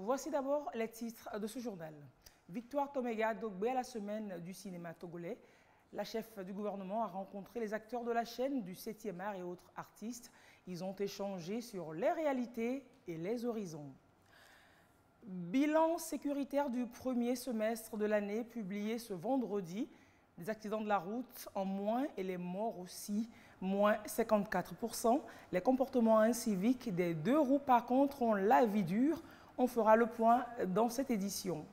Voici d'abord les titres de ce journal. Victoire Toméga Dogbe à la semaine du cinéma togolais. La chef du gouvernement a rencontré les acteurs de la chaîne du 7e art et autres artistes. Ils ont échangé sur les réalités et les horizons. Bilan sécuritaire du premier semestre de l'année publié ce vendredi. Des accidents de la route en moins et les morts aussi, moins 54%. Les comportements inciviques des 2 roues par contre ont la vie dure. On fera le point dans cette édition.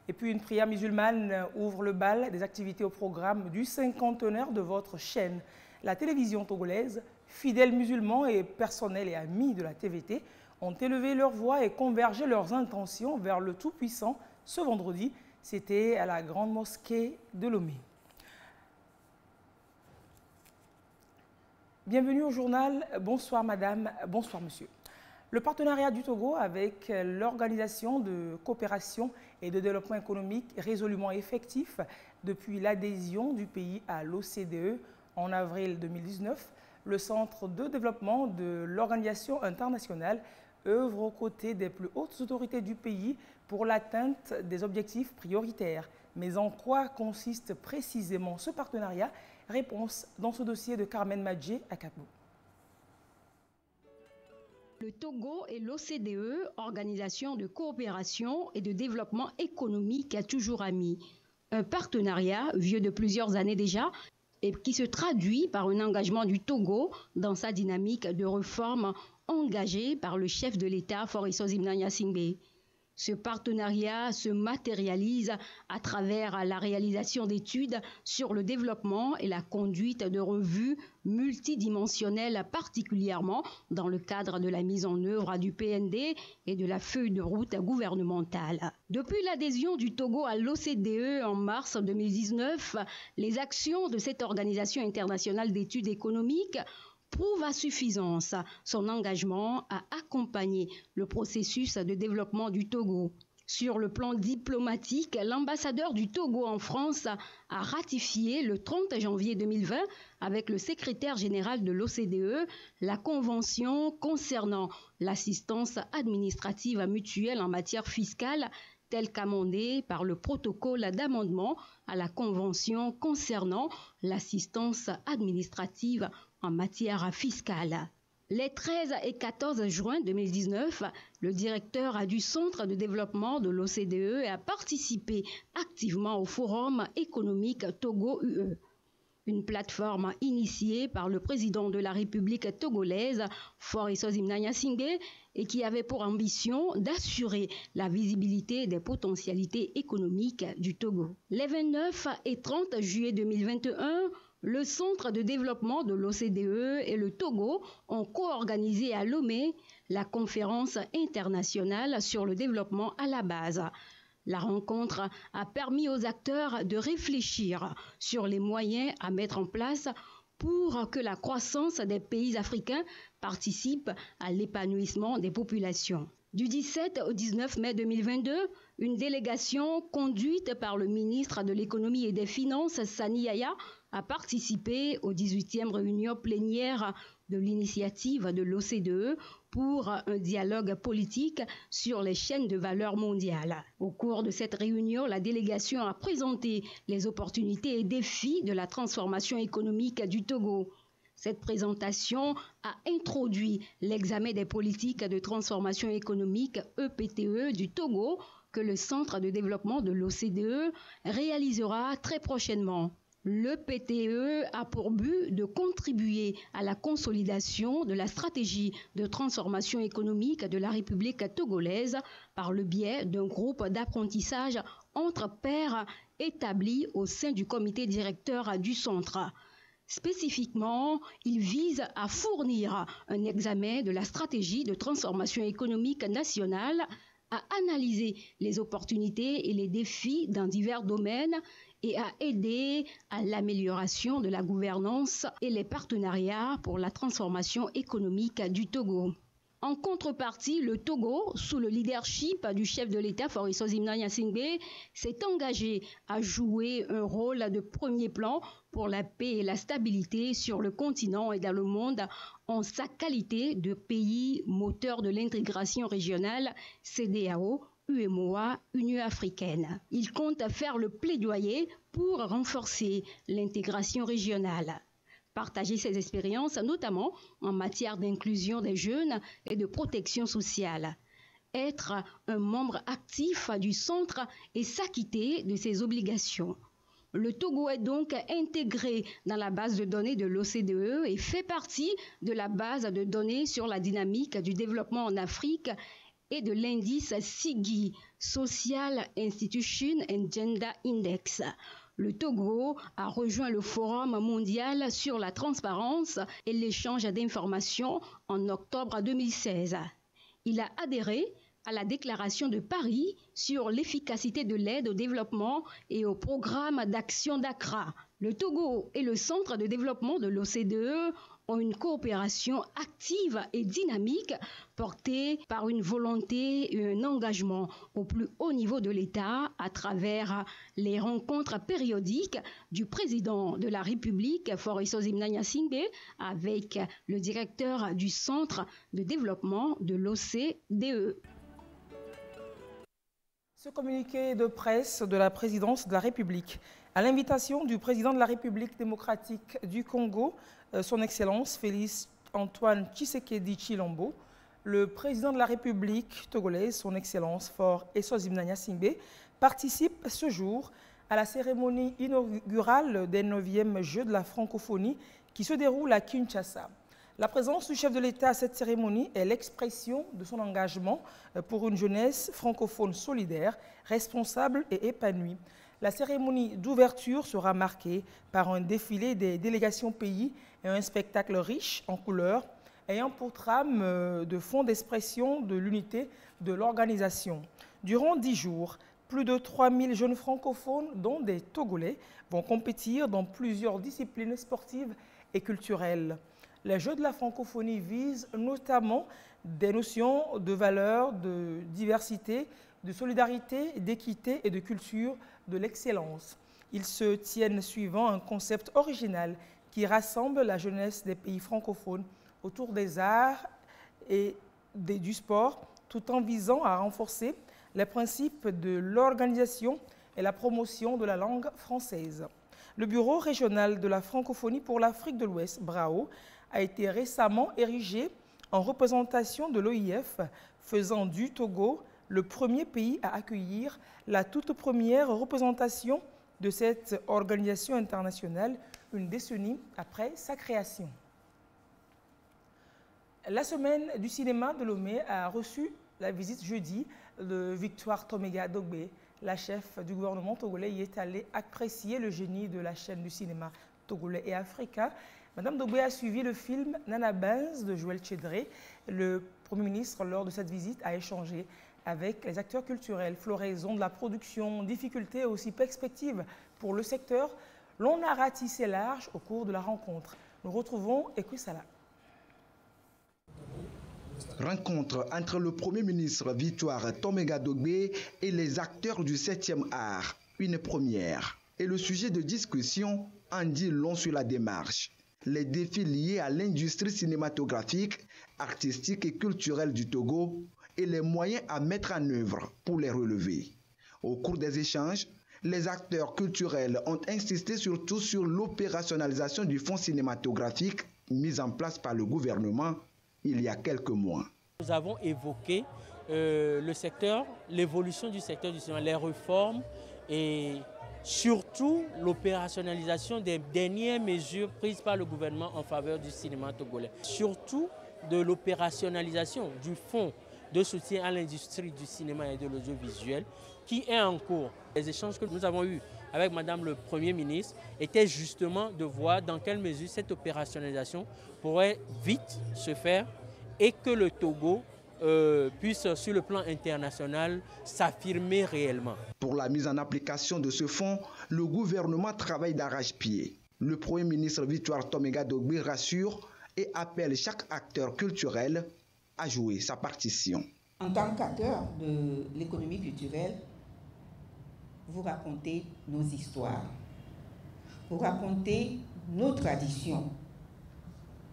Et puis une prière musulmane ouvre le bal des activités au programme du 50e de votre chaîne. La télévision togolaise, fidèles musulmans et personnels et amis de la TVT, ont élevé leur voix et convergé leurs intentions vers le Tout-Puissant ce vendredi. C'était à la grande mosquée de Lomé. Bienvenue au journal. Bonsoir madame, bonsoir monsieur. Le partenariat du Togo avec l'Organisation de coopération et de développement économique est résolument effectif depuis l'adhésion du pays à l'OCDE en avril 2019. Le Centre de développement de l'Organisation internationale œuvre aux côtés des plus hautes autorités du pays pour l'atteinte des objectifs prioritaires. Mais en quoi consiste précisément ce partenariat? Réponse dans ce dossier de Carmen Madjé à Capou. Le Togo et l'OCDE, Organisation de coopération et de développement économique, a toujours amis. Un partenariat vieux de plusieurs années déjà et qui se traduit par un engagement du Togo dans sa dynamique de réforme engagée par le chef de l'État, Faure Gnassingbé. Ce partenariat se matérialise à travers la réalisation d'études sur le développement et la conduite de revues multidimensionnelles, particulièrement dans le cadre de la mise en œuvre du PND et de la feuille de route gouvernementale. Depuis l'adhésion du Togo à l'OCDE en mars 2019, les actions de cette organisation internationale d'études économiques prouve à suffisance son engagement à accompagner le processus de développement du Togo. Sur le plan diplomatique, l'ambassadeur du Togo en France a ratifié le 30 janvier 2020 avec le secrétaire général de l'OCDE la convention concernant l'assistance administrative mutuelle en matière fiscale telle qu'amendée par le protocole d'amendement à la Convention concernant l'assistance administrative en matière fiscale. Les 13 et 14 juin 2019, le directeur du Centre de développement de l'OCDE a participé activement au Forum économique Togo-UE. Une plateforme initiée par le président de la République togolaise, Faure Gnassingbé, et qui avait pour ambition d'assurer la visibilité des potentialités économiques du Togo. Les 29 et 30 juillet 2021, le Centre de développement de l'OCDE et le Togo ont co-organisé à Lomé la conférence internationale sur le développement à la base. La rencontre a permis aux acteurs de réfléchir sur les moyens à mettre en place pour que la croissance des pays africains participe à l'épanouissement des populations. Du 17 au 19 mai 2022, une délégation conduite par le ministre de l'économie et des finances, Sani Yaya, a participé aux 18e réunions plénières de l'initiative de l'OCDE pour un dialogue politique sur les chaînes de valeur mondiales. Au cours de cette réunion, la délégation a présenté les opportunités et défis de la transformation économique du Togo. Cette présentation a introduit l'examen des politiques de transformation économique EPTE du Togo que le Centre de développement de l'OCDE réalisera très prochainement. L'EPTE a pour but de contribuer à la consolidation de la stratégie de transformation économique de la République togolaise par le biais d'un groupe d'apprentissage entre pairs établi au sein du comité directeur du centre. Spécifiquement, il vise à fournir un examen de la stratégie de transformation économique nationale, à analyser les opportunités et les défis dans divers domaines et à aider à l'amélioration de la gouvernance et les partenariats pour la transformation économique du Togo. En contrepartie, le Togo, sous le leadership du chef de l'État, Faure Gnassingbé, s'est engagé à jouer un rôle de premier plan pour la paix et la stabilité sur le continent et dans le monde en sa qualité de pays moteur de l'intégration régionale CEDEAO, UEMOA, Union africaine. Il compte faire le plaidoyer pour renforcer l'intégration régionale. Partager ses expériences, notamment en matière d'inclusion des jeunes et de protection sociale. Être un membre actif du centre et s'acquitter de ses obligations. Le Togo est donc intégré dans la base de données de l'OCDE et fait partie de la base de données sur la dynamique du développement en Afrique et de l'indice SIGI, Social Institution and Gender Index. Le Togo a rejoint le Forum mondial sur la transparence et l'échange d'informations en octobre 2016. Il a adhéré à la déclaration de Paris sur l'efficacité de l'aide au développement et au programme d'action d'Accra. Le Togo et le Centre de développement de l'OCDE ont une coopération active et dynamique portée par une volonté et un engagement au plus haut niveau de l'État à travers les rencontres périodiques du président de la République, Faure Gnassingbé, avec le directeur du Centre de développement de l'OCDE. Ce communiqué de presse de la présidence de la République, à l'invitation du président de la République démocratique du Congo, son Excellence Félix Antoine Tshisekedi Tshilombo, le président de la République togolaise, son Excellence Faure Gnassingbé, participe ce jour à la cérémonie inaugurale des 9e Jeux de la francophonie qui se déroule à Kinshasa. La présence du chef de l'État à cette cérémonie est l'expression de son engagement pour une jeunesse francophone solidaire, responsable et épanouie. La cérémonie d'ouverture sera marquée par un défilé des délégations pays et un spectacle riche en couleurs, ayant pour trame de fond d'expression de l'unité de l'organisation. Durant 10 jours, plus de 3000 jeunes francophones, dont des Togolais, vont compétir dans plusieurs disciplines sportives et culturelles. Les Jeux de la francophonie visent notamment des notions de valeur, de diversité, de solidarité, d'équité et de culture de l'excellence. Ils se tiennent suivant un concept original qui rassemble la jeunesse des pays francophones autour des arts et du sport, tout en visant à renforcer les principes de l'organisation et la promotion de la langue française. Le Bureau régional de la francophonie pour l'Afrique de l'Ouest, BRAO, a été récemment érigé en représentation de l'OIF, faisant du Togo le premier pays à accueillir la toute première représentation de cette organisation internationale une décennie après sa création. La semaine du cinéma de Lomé a reçu la visite jeudi de Victoire Toméga Dogbé. La chef du gouvernement togolais y est allée apprécier le génie de la chaîne du cinéma togolais et africain. Madame Dogbé a suivi le film Nana Benz de Joël Tchédré. Le Premier ministre, lors de cette visite, a échangé avec les acteurs culturels, floraison de la production, difficultés et aussi perspectives pour le secteur. L'on a ratissé large au cours de la rencontre. Nous retrouvons Ekwissala. Rencontre entre le Premier ministre Victoire Toméga Dogbé et les acteurs du 7e art, une première. Et le sujet de discussion en dit long sur la démarche. Les défis liés à l'industrie cinématographique, artistique et culturelle du Togo et les moyens à mettre en œuvre pour les relever. Au cours des échanges, les acteurs culturels ont insisté surtout sur l'opérationnalisation du fonds cinématographique mis en place par le gouvernement il y a quelques mois. Nous avons évoqué le secteur, l'évolution du secteur du cinéma, les réformes et surtout l'opérationnalisation des dernières mesures prises par le gouvernement en faveur du cinéma togolais. Surtout de l'opérationnalisation du fonds de soutien à l'industrie du cinéma et de l'audiovisuel qui est en cours. Les échanges que nous avons eus avec Madame le Premier ministre étaient justement de voir dans quelle mesure cette opérationnalisation pourrait vite se faire et que le Togo puisse, sur le plan international, s'affirmer réellement. Pour la mise en application de ce fonds, le gouvernement travaille d'arrache-pied. Le Premier ministre Victoire Toméga Dogbé rassure et appelle chaque acteur culturel a joué sa partition. En tant qu'acteur de l'économie culturelle, vous racontez nos histoires, vous racontez nos traditions,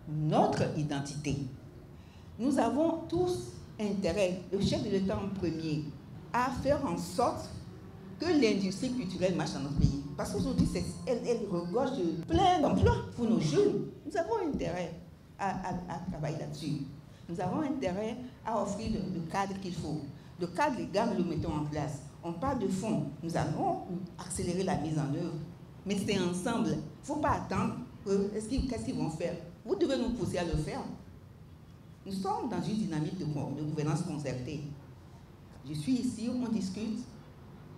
notre identité. Nous avons tous intérêt, le chef de l'État en premier, à faire en sorte que l'industrie culturelle marche dans notre pays. Parce qu'aujourd'hui, elle regorge de plein d'emplois pour nos jeunes. Nous avons intérêt à travailler là-dessus. Nous avons intérêt à offrir le cadre qu'il faut. Le cadre légal, nous le mettons en place. On parle de fonds. Nous allons accélérer la mise en œuvre. Mais c'est ensemble. Il ne faut pas attendre. Qu'est-ce qu'ils vont faire? Vous devez nous pousser à le faire. Nous sommes dans une dynamique de gouvernance concertée. Je suis ici, on discute.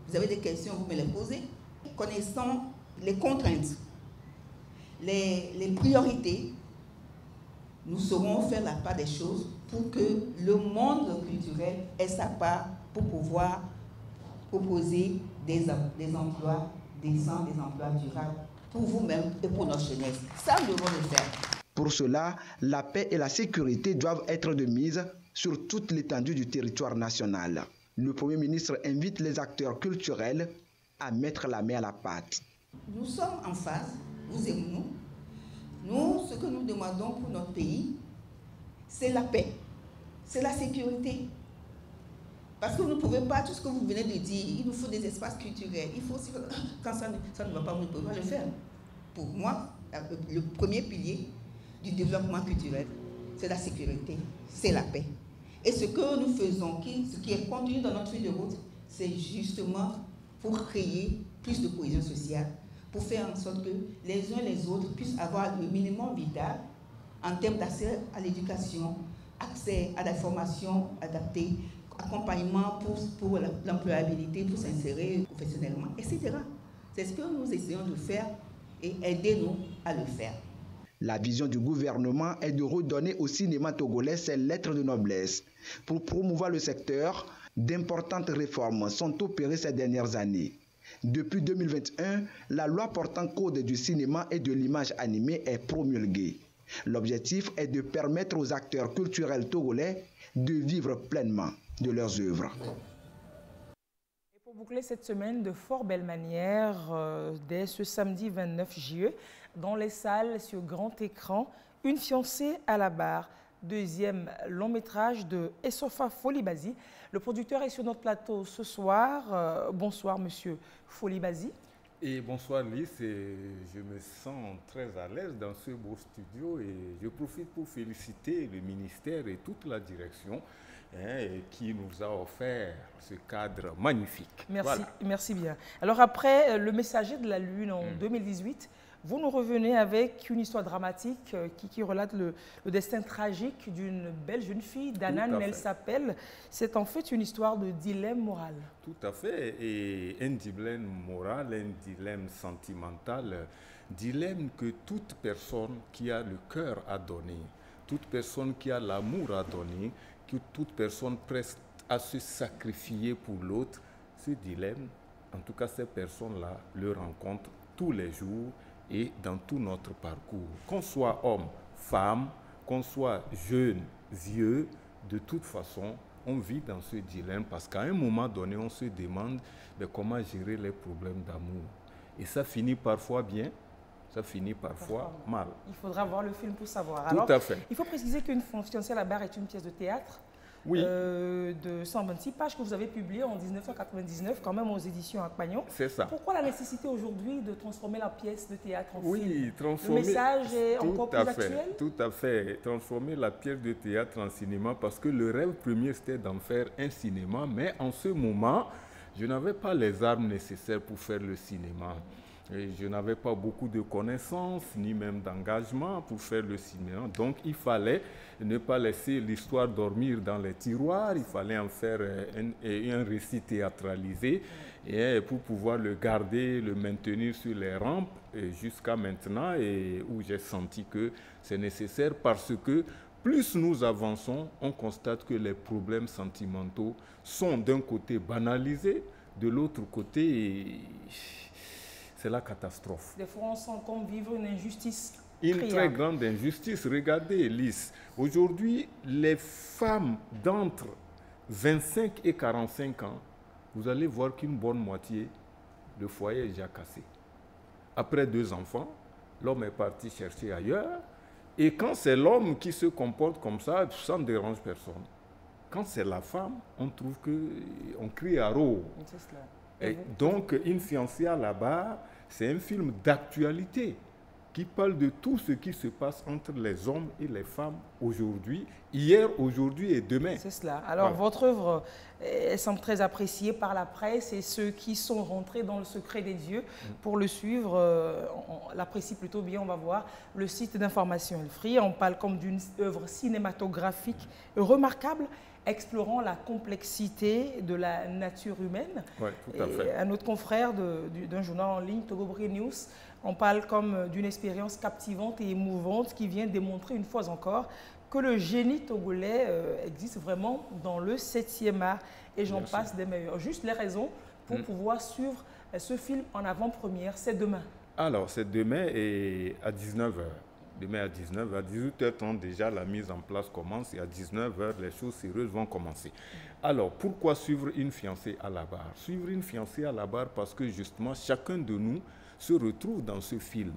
Vous avez des questions, vous me les posez. Connaissons les contraintes, les priorités. Nous saurons faire la part des choses pour que le monde culturel ait sa part pour pouvoir proposer des emplois décents, des emplois durables pour vous-même et pour notre jeunesse. Ça, nous devons le faire. Pour cela, la paix et la sécurité doivent être de mise sur toute l'étendue du territoire national. Le Premier ministre invite les acteurs culturels à mettre la main à la pâte. Nous sommes en phase, vous et nous. Nous, ce que nous demandons pour notre pays, c'est la paix, c'est la sécurité. Parce que vous ne pouvez pas, tout ce que vous venez de dire, il nous faut des espaces culturels. Il faut aussi, quand ça ne va pas, vous ne pouvez pas le faire. Pour moi, le premier pilier du développement culturel, c'est la sécurité, c'est la paix. Et ce que nous faisons, ce qui est contenu dans notre feuille de route, c'est justement pour créer plus de cohésion sociale, pour faire en sorte que les uns et les autres puissent avoir le minimum vital en termes d'accès à l'éducation, accès à la formation adaptée, accompagnement pour l'employabilité, pour s'insérer professionnellement, etc. C'est ce que nous essayons de faire et aidez-nous à le faire. La vision du gouvernement est de redonner au cinéma togolais ses lettres de noblesse. Pour promouvoir le secteur, d'importantes réformes sont opérées ces dernières années. Depuis 2021, la loi portant code du cinéma et de l'image animée est promulguée. L'objectif est de permettre aux acteurs culturels togolais de vivre pleinement de leurs œuvres. Et pour boucler cette semaine de fort belle manière, dès ce samedi 29 juillet, dans les salles sur grand écran, Une fiancée à la barre, deuxième long métrage de Essofa Folibasi. Le producteur est sur notre plateau ce soir. Bonsoir, monsieur Folibasi. Et bonsoir Lys, je me sens très à l'aise dans ce beau studio et je profite pour féliciter le ministère et toute la direction qui nous a offert ce cadre magnifique. Merci, voilà. Merci bien. Alors après Le Messager de la Lune en 2018, vous nous revenez avec une histoire dramatique qui relate le destin tragique d'une belle jeune fille, Danan El Sapel. C'est en fait une histoire de dilemme moral. Tout à fait. Et un dilemme moral, un dilemme sentimental, dilemme que toute personne qui a le cœur à donner, toute personne qui a l'amour à donner, que toute personne prête à se sacrifier pour l'autre, ce dilemme, en tout cas ces personnes-là, le rencontrent tous les jours et dans tout notre parcours. Qu'on soit homme, femme, qu'on soit jeune, vieux, de toute façon, on vit dans ce dilemme parce qu'à un moment donné, on se demande comment gérer les problèmes d'amour. Et ça finit parfois bien, ça finit parfois mal. Il faudra voir le film pour savoir. Tout à fait. Il faut préciser qu'Une fiancée à la barre est une pièce de théâtre de 126 pages que vous avez publiée en 1999, quand même aux éditions Acpagnon. C'est ça. Pourquoi la nécessité aujourd'hui de transformer la pièce de théâtre en film? Oui, transformer... Le message est encore plus actuel? Tout à fait. Transformer la pièce de théâtre en cinéma parce que le rêve premier, c'était d'en faire un cinéma. Mais en ce moment, je n'avais pas les armes nécessaires pour faire le cinéma. Et je n'avais pas beaucoup de connaissances, ni même d'engagement pour faire le cinéma. Donc, il fallait ne pas laisser l'histoire dormir dans les tiroirs. Il fallait en faire un récit théâtralisé et pour pouvoir le garder, le maintenir sur les rampes jusqu'à maintenant et où j'ai senti que c'est nécessaire parce que plus nous avançons, on constate que les problèmes sentimentaux sont d'un côté banalisés, de l'autre côté... c'est la catastrophe. Des fois, on sent comme vivre une injustice Une très grande injustice. Regardez, Elise, aujourd'hui, les femmes d'entre 25 et 45 ans, vous allez voir qu'une bonne moitié, le foyer est déjà cassé. Après 2 enfants, l'homme est parti chercher ailleurs. Et quand c'est l'homme qui se comporte comme ça ne dérange personne. Quand c'est la femme, on trouve qu'on crie à roue. Et donc, Une fiancée à la barre, c'est un film d'actualité qui parle de tout ce qui se passe entre les hommes et les femmes aujourd'hui, hier, aujourd'hui et demain. C'est cela. Alors, votre œuvre, elle semble très appréciée par la presse et ceux qui sont rentrés dans le secret des dieux pour le suivre, on l'apprécie plutôt bien, on va voir. Le site d'information Elfri, on parle comme d'une œuvre cinématographique remarquable, explorant la complexité de la nature humaine. Oui, tout à fait. Un autre confrère d'un journal en ligne, Togo Bré News, on parle comme d'une expérience captivante et émouvante qui vient démontrer une fois encore que le génie togolais existe vraiment dans le 7e art. Et j'en passe des meilleurs. Juste les raisons pour pouvoir suivre ce film en avant-première, c'est demain. Alors, c'est demain et à 19h. Demain à 19h, à 18h30 déjà, la mise en place commence et à 19h, les choses sérieuses vont commencer. Alors, pourquoi suivre une fiancée à la barre? Suivre une fiancée à la barre parce que justement, chacun de nous se retrouve dans ce film.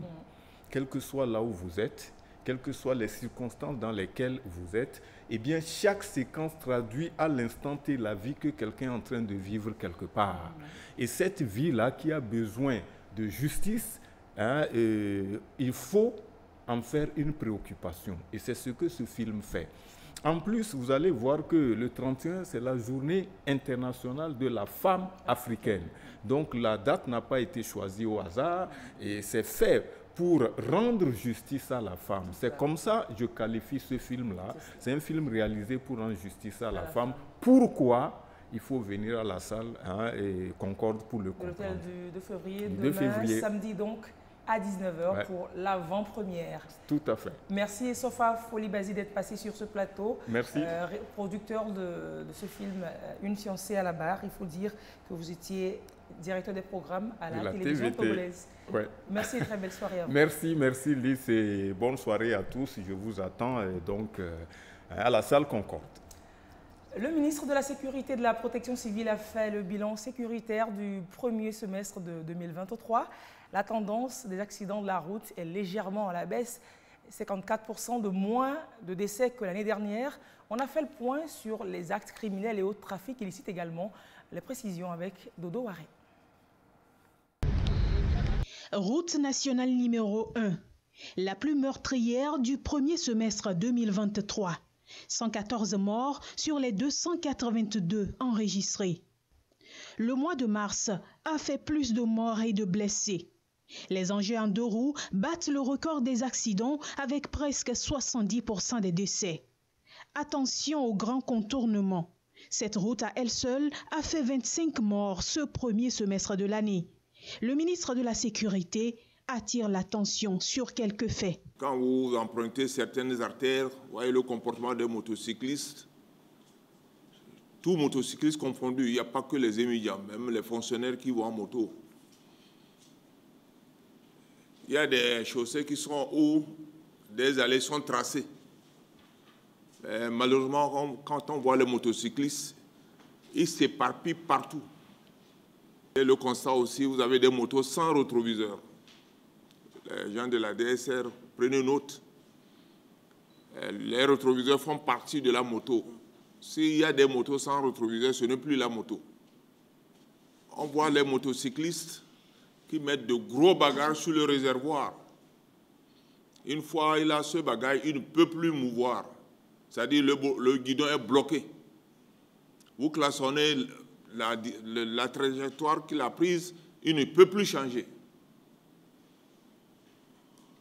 Quel que soit là où vous êtes, quelles que soient les circonstances dans lesquelles vous êtes, eh bien, chaque séquence traduit à l'instant T la vie que quelqu'un est en train de vivre quelque part. Et cette vie-là qui a besoin de justice, il faut en faire une préoccupation. Et c'est ce que ce film fait. En plus, vous allez voir que le 31, c'est la journée internationale de la femme africaine. Donc, la date n'a pas été choisie au hasard et c'est fait pour rendre justice à la femme. C'est comme ça que je qualifie ce film-là. C'est un film réalisé pour rendre justice à la femme. Pourquoi il faut venir à la salle et Concorde pour le comprendre. L'hôtel de février, demain, samedi donc, à 19h pour l'avant-première. Tout à fait. Merci Sofa Folibasi d'être passé sur ce plateau. Merci. Producteur de ce film Une fiancée à la barre. Il faut dire que vous étiez directeur des programmes à la télévision togolaise. Merci et très belle soirée à vous. Merci Lys et bonne soirée à tous. Je vous attends donc à la salle Concorde. Le ministre de la Sécurité et de la Protection civile a fait le bilan sécuritaire du premier semestre de 2023. La tendance des accidents de la route est légèrement à la baisse, 54% de moins de décès que l'année dernière. On a fait le point sur les actes criminels et autres trafics illicites également. Les précisions avec Dodo Waré. Route nationale numéro 1, la plus meurtrière du premier semestre 2023. 114 morts sur les 282 enregistrés. Le mois de mars a fait plus de morts et de blessés. Les engins en 2 roues battent le record des accidents avec presque 70% des décès. Attention au grand contournement. Cette route à elle seule a fait 25 morts ce premier semestre de l'année. Le ministre de la Sécurité attire l'attention sur quelques faits. Quand vous empruntez certaines artères, vous voyez le comportement des motocyclistes. Tous motocyclistes confondus, il n'y a pas que les émigrants, même les fonctionnaires qui vont en moto. Il y a des chaussées qui sont où des allées sont tracées. Mais malheureusement, quand on voit les motocyclistes, ils s'éparpillent partout. Et le constat aussi, vous avez des motos sans rétroviseur. Les gens de la DSR, prenez note. Les rétroviseurs font partie de la moto. S'il y a des motos sans rétroviseur, ce n'est plus la moto. On voit les motocyclistes qui mettent de gros bagages sur le réservoir. Une fois il a ce bagage, il ne peut plus mouvoir. C'est-à-dire le guidon est bloqué. Vous klaxonnez la trajectoire qu'il a prise, il ne peut plus changer.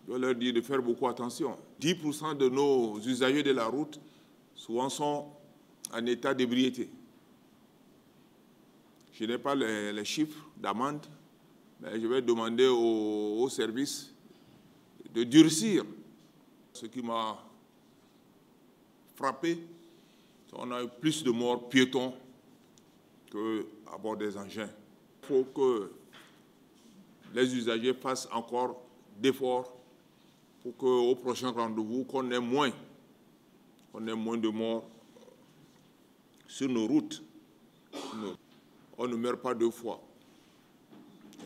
Je dois leur dire de faire beaucoup attention. 10% de nos usagers de la route souvent sont en état d'ébriété. Je n'ai pas les chiffres d'amende, mais je vais demander au service de durcir. Ce qui m'a frappé, on a eu plus de morts piétons qu'à bord des engins. Il faut que les usagers fassent encore d'efforts pour qu'au prochain rendez-vous, qu'on ait moins de morts sur nos routes. On ne meurt pas deux fois.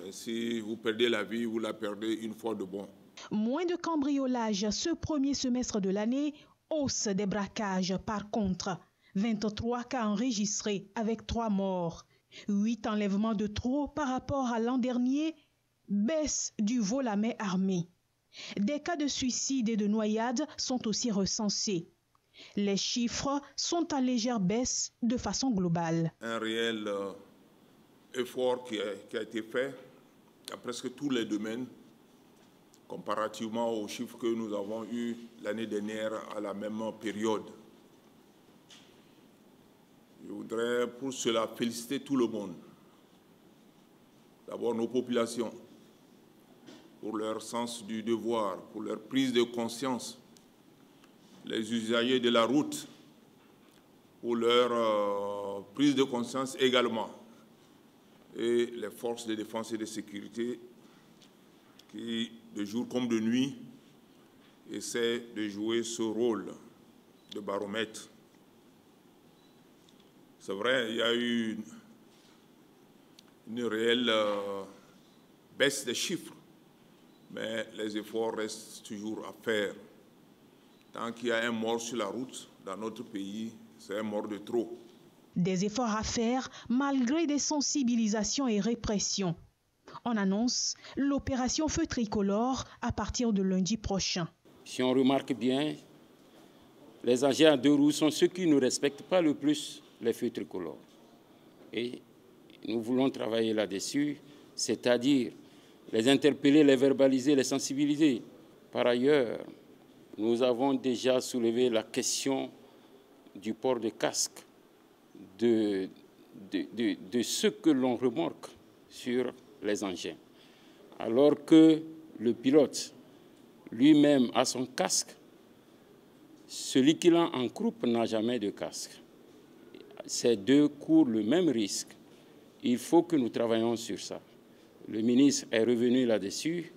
Et si vous perdez la vie, vous la perdez une fois de bon. Moins de cambriolages ce premier semestre de l'année, hausse des braquages par contre. 23 cas enregistrés avec 3 morts. 8 enlèvements de trop par rapport à l'an dernier. Baisse du vol à main armée. Des cas de suicide et de noyade sont aussi recensés. Les chiffres sont en légère baisse de façon globale. Un réel effort qui a été fait dans presque tous les domaines, comparativement aux chiffres que nous avons eus l'année dernière à la même période. Je voudrais pour cela féliciter tout le monde. D'abord nos populations, pour leur sens du devoir, pour leur prise de conscience. Les usagers de la route, pour leur prise de conscience également. Et les forces de défense et de sécurité qui, de jour comme de nuit, essaient de jouer ce rôle de baromètre. C'est vrai, il y a eu une réelle baisse des chiffres, mais les efforts restent toujours à faire. Tant qu'il y a un mort sur la route dans notre pays, c'est un mort de trop. Des efforts à faire malgré des sensibilisations et répressions. On annonce l'opération Feu Tricolore à partir de lundi prochain. Si on remarque bien, les engins à deux roues sont ceux qui ne respectent pas le plus les feux tricolores. Et nous voulons travailler là-dessus, c'est-à-dire les interpeller, les verbaliser, les sensibiliser. Par ailleurs, nous avons déjà soulevé la question du port de casque, de ce que l'on remorque sur les engins. Alors que le pilote lui-même a son casque, celui qui l'a en croupe n'a jamais de casque. Ces deux courent le même risque. Il faut que nous travaillions sur ça. Le ministre est revenu là-dessus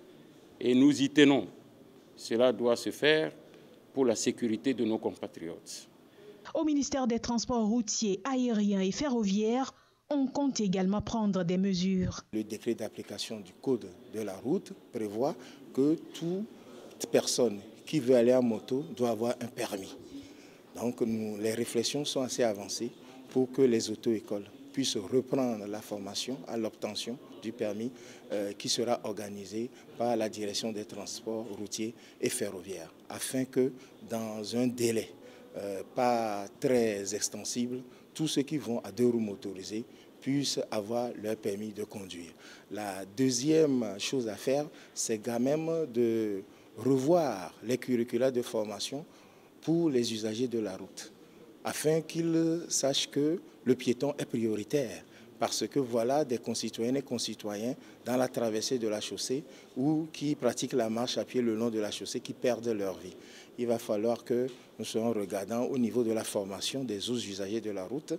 et nous y tenons. Cela doit se faire pour la sécurité de nos compatriotes. Au ministère des Transports routiers, aériens et ferroviaires, on compte également prendre des mesures. Le décret d'application du Code de la route prévoit que toute personne qui veut aller en moto doit avoir un permis. Donc les réflexions sont assez avancées pour que les auto-écoles puissent reprendre la formation à l'obtention du permis qui sera organisée par la direction des transports routiers et ferroviaires, afin que dans un délai pas très extensible, tous ceux qui vont à deux roues motorisées puissent avoir leur permis de conduire. La deuxième chose à faire, c'est quand même de revoir les curricula de formation pour les usagers de la route, afin qu'ils sachent que le piéton est prioritaire, parce que voilà des concitoyennes et concitoyens dans la traversée de la chaussée ou qui pratiquent la marche à pied le long de la chaussée qui perdent leur vie. Il va falloir que nous soyons regardants au niveau de la formation des autres usagers de la route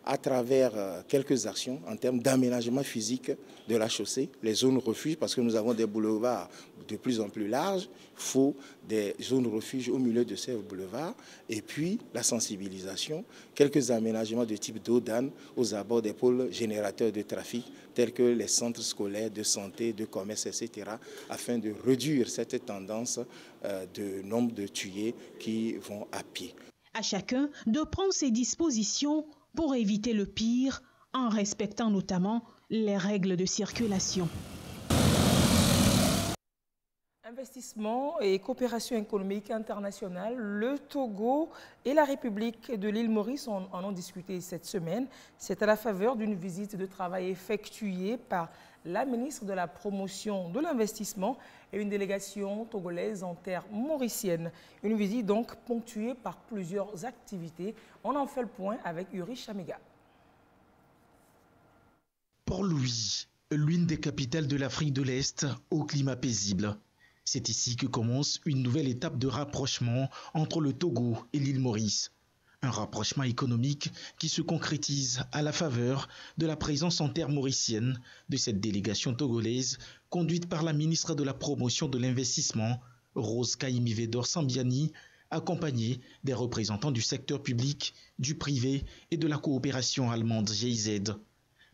à travers quelques actions en termes d'aménagement physique de la chaussée, les zones refuges, parce que nous avons des boulevards de plus en plus larges, il faut des zones refuges au milieu de ces boulevards, et puis la sensibilisation, quelques aménagements de type dos d'âne aux abords des pôles générateurs de trafic, tels que les centres scolaires, de santé, de commerce, etc., afin de réduire cette tendance de nombre de tués qui vont à pied. À chacun de prendre ses dispositions pour éviter le pire, en respectant notamment les règles de circulation. Investissement et coopération économique internationale, le Togo et la République de l'île Maurice en ont discuté cette semaine. C'est à la faveur d'une visite de travail effectuée par la ministre de la Promotion de l'Investissement et une délégation togolaise en terre mauricienne. Une visite donc ponctuée par plusieurs activités. On en fait le point avec Uri Chamiga. Port-Louis, l'une des capitales de l'Afrique de l'Est au climat paisible. C'est ici que commence une nouvelle étape de rapprochement entre le Togo et l'île Maurice. Un rapprochement économique qui se concrétise à la faveur de la présence en terre mauricienne de cette délégation togolaise conduite par la ministre de la Promotion de l'Investissement, Rose Kaimi-Vedor Sambiani, accompagnée des représentants du secteur public, du privé et de la coopération allemande GIZ.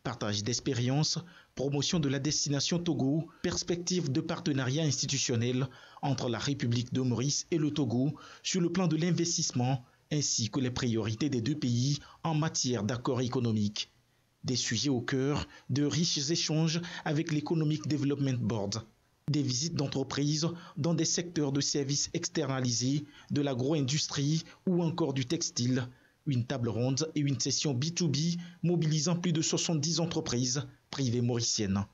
Partage d'expériences, promotion de la destination Togo, perspective de partenariat institutionnel entre la République de Maurice et le Togo sur le plan de l'investissement, ainsi que les priorités des deux pays en matière d'accords économiques. Des sujets au cœur de riches échanges avec l'Economic Development Board. Des visites d'entreprises dans des secteurs de services externalisés, de l'agro-industrie ou encore du textile. Une table ronde et une session B2B mobilisant plus de 70 entreprises privées mauriciennes.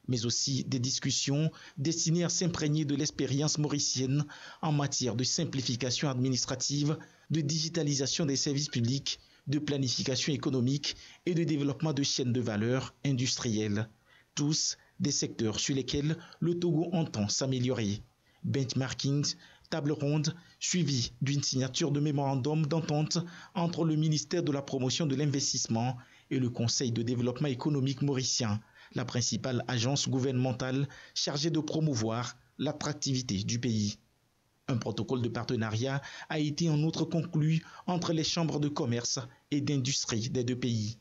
Mais aussi des discussions destinées à s'imprégner de l'expérience mauricienne en matière de simplification administrative, de digitalisation des services publics, de planification économique et de développement de chaînes de valeur industrielles. Tous des secteurs sur lesquels le Togo entend s'améliorer. Benchmarking, table ronde, suivie d'une signature de mémorandum d'entente entre le ministère de la Promotion de l'Investissement et le Conseil de développement économique mauricien, la principale agence gouvernementale chargée de promouvoir l'attractivité du pays. Un protocole de partenariat a été en outre conclu entre les chambres de commerce et d'industrie des deux pays.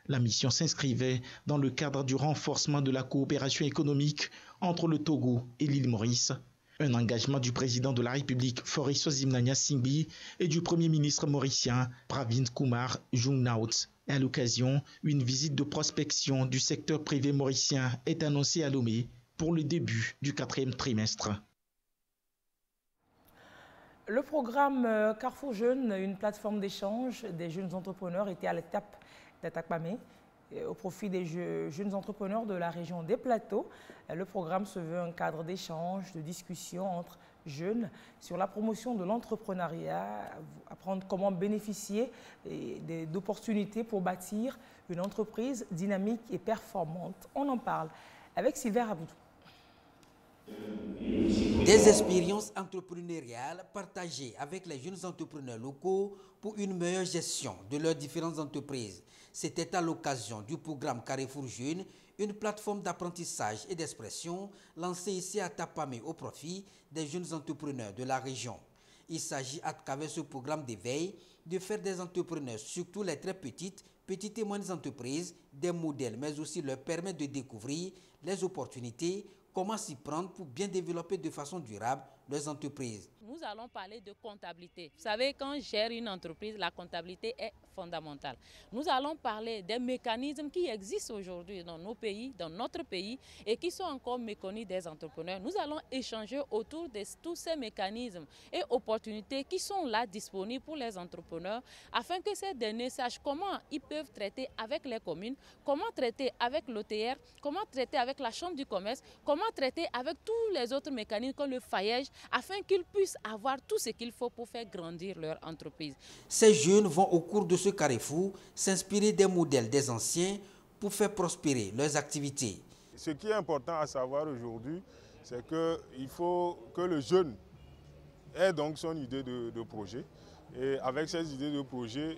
La mission s'inscrivait dans le cadre du renforcement de la coopération économique entre le Togo et l'île Maurice, un engagement du président de la République Faure Sozimnania Singbi et du Premier ministre mauricien Pravind Kumar Jugnauth. À l'occasion, une visite de prospection du secteur privé mauricien est annoncée à Lomé pour le début du 4e trimestre. Le programme Carrefour Jeunes, une plateforme d'échange des jeunes entrepreneurs, était à l'étape d'Atakpamé au profit des jeunes entrepreneurs de la région des Plateaux. Le programme se veut un cadre d'échange, de discussion entre jeunes sur la promotion de l'entrepreneuriat, apprendre comment bénéficier d'opportunités pour bâtir une entreprise dynamique et performante. On en parle avec Sylvain Aboudou. Des expériences entrepreneuriales partagées avec les jeunes entrepreneurs locaux pour une meilleure gestion de leurs différentes entreprises. C'était à l'occasion du programme Carrefour Jeunes, une plateforme d'apprentissage et d'expression lancée ici à Tapamé au profit des jeunes entrepreneurs de la région. Il s'agit à travers ce programme d'éveil de faire des entrepreneurs, surtout les très petites et moyennes entreprises, des modèles, mais aussi leur permettre de découvrir les opportunités, comment s'y prendre pour bien développer de façon durable leurs entreprises. Nous allons parler de comptabilité. Vous savez, quand on gère une entreprise, la comptabilité est fondamentale. Nous allons parler des mécanismes qui existent aujourd'hui dans nos pays, dans notre pays, et qui sont encore méconnus des entrepreneurs. Nous allons échanger autour de tous ces mécanismes et opportunités qui sont là disponibles pour les entrepreneurs, afin que ces derniers sachent comment ils peuvent traiter avec les communes, comment traiter avec l'OTR, comment traiter avec la Chambre du commerce, comment traiter avec tous les autres mécanismes comme le FAIEJ, afin qu'ils puissent avoir tout ce qu'il faut pour faire grandir leur entreprise. Ces jeunes vont au cours de ce carrefour s'inspirer des modèles des anciens pour faire prospérer leurs activités. Ce qui est important à savoir aujourd'hui, c'est qu'il faut que le jeune ait donc son idée de projet. Et avec ces idées de projet,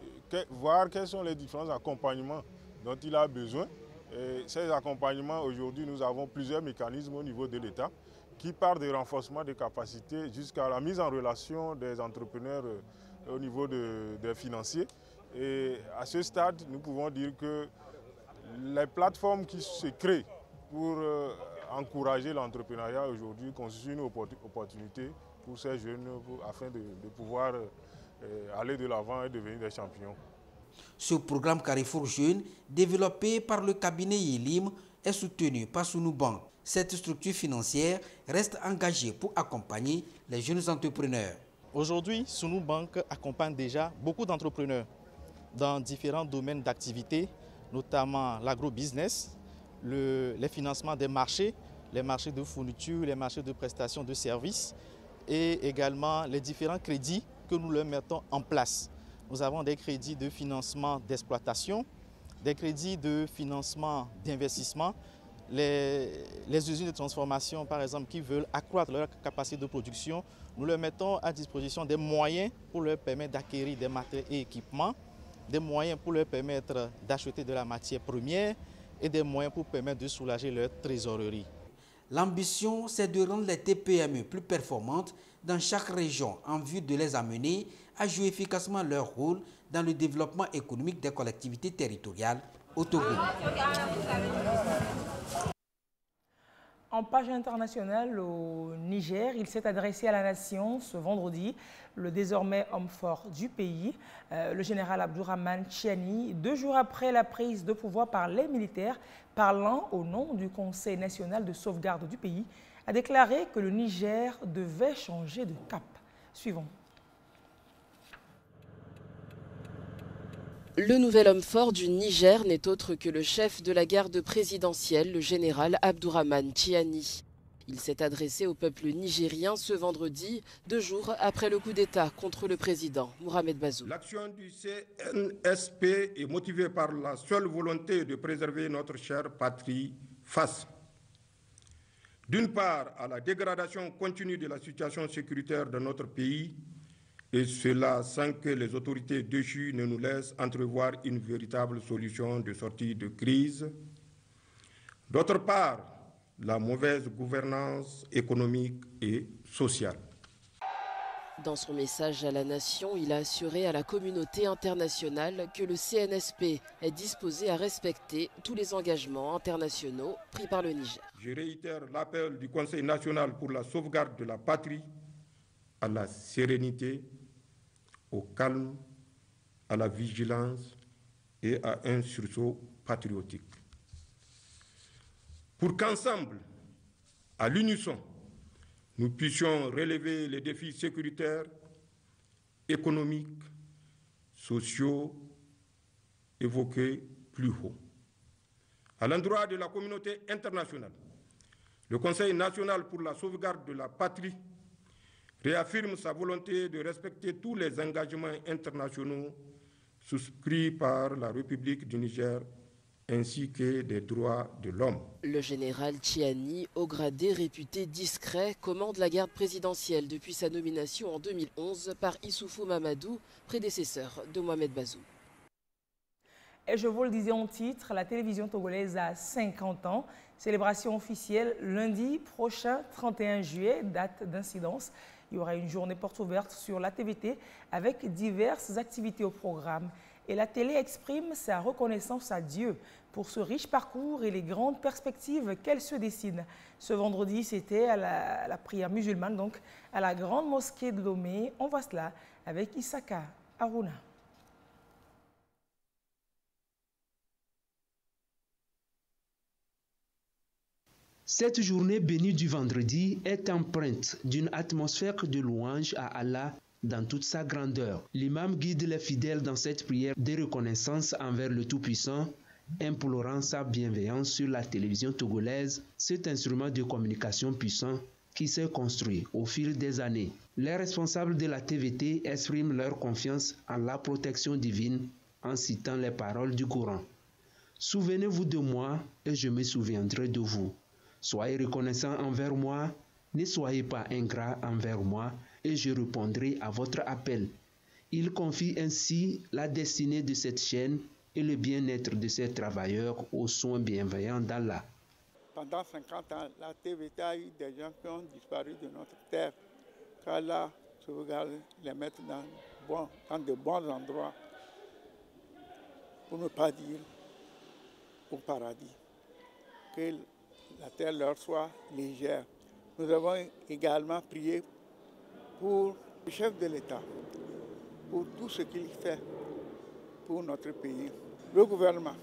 voir quels sont les différents accompagnements dont il a besoin. Et ces accompagnements, aujourd'hui, nous avons plusieurs mécanismes au niveau de l'État qui partent du renforcement des capacités jusqu'à la mise en relation des entrepreneurs au niveau des financiers. Et à ce stade, nous pouvons dire que les plateformes qui se créent pour encourager l'entrepreneuriat aujourd'hui constituent une opportunité pour ces jeunes afin de pouvoir aller de l'avant et devenir des champions. Ce programme Carrefour Jeunes, développé par le cabinet Yelim, est soutenu par Sunu Bank. Cette structure financière reste engagée pour accompagner les jeunes entrepreneurs. Aujourd'hui, Sunu Bank accompagne déjà beaucoup d'entrepreneurs dans différents domaines d'activité, notamment l'agro-business, les financements des marchés, les marchés de fourniture, les marchés de prestations de services et également les différents crédits que nous leur mettons en place. Nous avons des crédits de financement d'exploitation, des crédits de financement d'investissement, les usines de transformation, par exemple, qui veulent accroître leur capacité de production, nous leur mettons à disposition des moyens pour leur permettre d'acquérir des matériels et équipements, des moyens pour leur permettre d'acheter de la matière première et des moyens pour permettre de soulager leur trésorerie. L'ambition, c'est de rendre les TPME plus performantes dans chaque région en vue de les amener à jouer efficacement leur rôle dans le développement économique des collectivités territoriales au Togo. En page internationale au Niger, il s'est adressé à la nation ce vendredi, le désormais homme fort du pays, le général Abdourahmane Tiani, 2 jours après la prise de pouvoir par les militaires, parlant au nom du Conseil national de sauvegarde du pays, a déclaré que le Niger devait changer de cap. Suivons. Le nouvel homme fort du Niger n'est autre que le chef de la garde présidentielle, le général Abdourahmane Tiani. Il s'est adressé au peuple nigérien ce vendredi, 2 jours après le coup d'État contre le président Mohamed Bazoum. L'action du CNSP est motivée par la seule volonté de préserver notre chère patrie face, d'une part, à la dégradation continue de la situation sécuritaire de notre pays, et cela sans que les autorités déchues ne nous laissent entrevoir une véritable solution de sortie de crise. D'autre part, la mauvaise gouvernance économique et sociale. Dans son message à la nation, il a assuré à la communauté internationale que le CNSP est disposé à respecter tous les engagements internationaux pris par le Niger. Je réitère l'appel du Conseil national pour la sauvegarde de la patrie à la sérénité, au calme, à la vigilance et à un sursaut patriotique. Pour qu'ensemble, à l'unisson, nous puissions relever les défis sécuritaires, économiques, sociaux évoqués plus haut. À l'endroit de la communauté internationale, le Conseil national pour la sauvegarde de la patrie réaffirme sa volonté de respecter tous les engagements internationaux souscrits par la République du Niger ainsi que des droits de l'homme. Le général Tiani, haut gradé réputé discret, commande la garde présidentielle depuis sa nomination en 2011 par Issoufou Mamadou, prédécesseur de Mohamed Bazoum. Et je vous le disais en titre, la télévision togolaise a 50 ans. Célébration officielle lundi prochain, 31 juillet, date d'incidence. Il y aura une journée porte ouverte sur la TVT avec diverses activités au programme. Et la télé exprime sa reconnaissance à Dieu pour ce riche parcours et les grandes perspectives qu'elle se dessine. Ce vendredi, c'était à la prière musulmane, donc à la grande mosquée de Lomé. On voit cela avec Issaka Aruna. Cette journée bénie du vendredi est empreinte d'une atmosphère de louange à Allah dans toute sa grandeur. L'imam guide les fidèles dans cette prière de reconnaissance envers le Tout-Puissant, implorant sa bienveillance sur la télévision togolaise, cet instrument de communication puissant qui s'est construit au fil des années. Les responsables de la TVT expriment leur confiance en la protection divine en citant les paroles du Coran. « Souvenez-vous de moi et je me souviendrai de vous. Soyez reconnaissants envers moi, ne soyez pas ingrats envers moi, et je répondrai à votre appel. » Il confie ainsi la destinée de cette chaîne et le bien-être de ses travailleurs aux soins bienveillants d'Allah. Pendant 50 ans, la TVT a eu des gens qui ont disparu de notre terre, qu'Allah sauvegarde, les mettre dans de bons endroits, pour ne pas dire au paradis. Que la terre leur soit légère. Nous avons également prié pour le chef de l'État, pour tout ce qu'il fait pour notre pays, le gouvernement,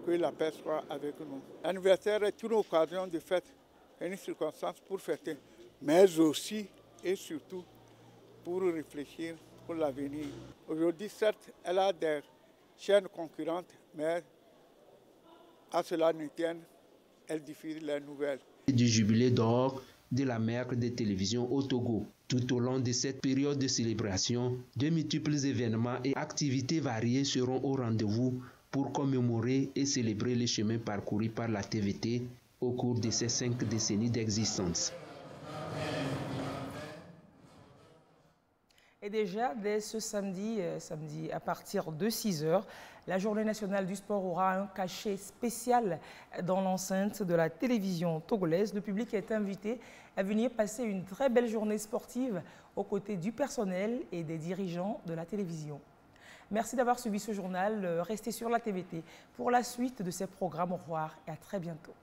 que la paix soit avec nous. L'anniversaire est une occasion de fête, une circonstance pour fêter, mais aussi et surtout pour réfléchir pour l'avenir. Aujourd'hui, certes, elle a des chaînes concurrentes, mais à cela ne tienne, elle diffuse les nouvelles. Du jubilé d'or de la mère des télévisions au Togo. Tout au long de cette période de célébration, de multiples événements et activités variées seront au rendez-vous pour commémorer et célébrer les chemins parcourus par la TVT au cours de ces 5 décennies d'existence. Et déjà, dès ce samedi à partir de 6 h, La journée nationale du sport aura un cachet spécial dans l'enceinte de la télévision togolaise. Le public est invité à venir passer une très belle journée sportive aux côtés du personnel et des dirigeants de la télévision. Merci d'avoir suivi ce journal. Restez sur la TVT pour la suite de ces programmes. Au revoir et à très bientôt.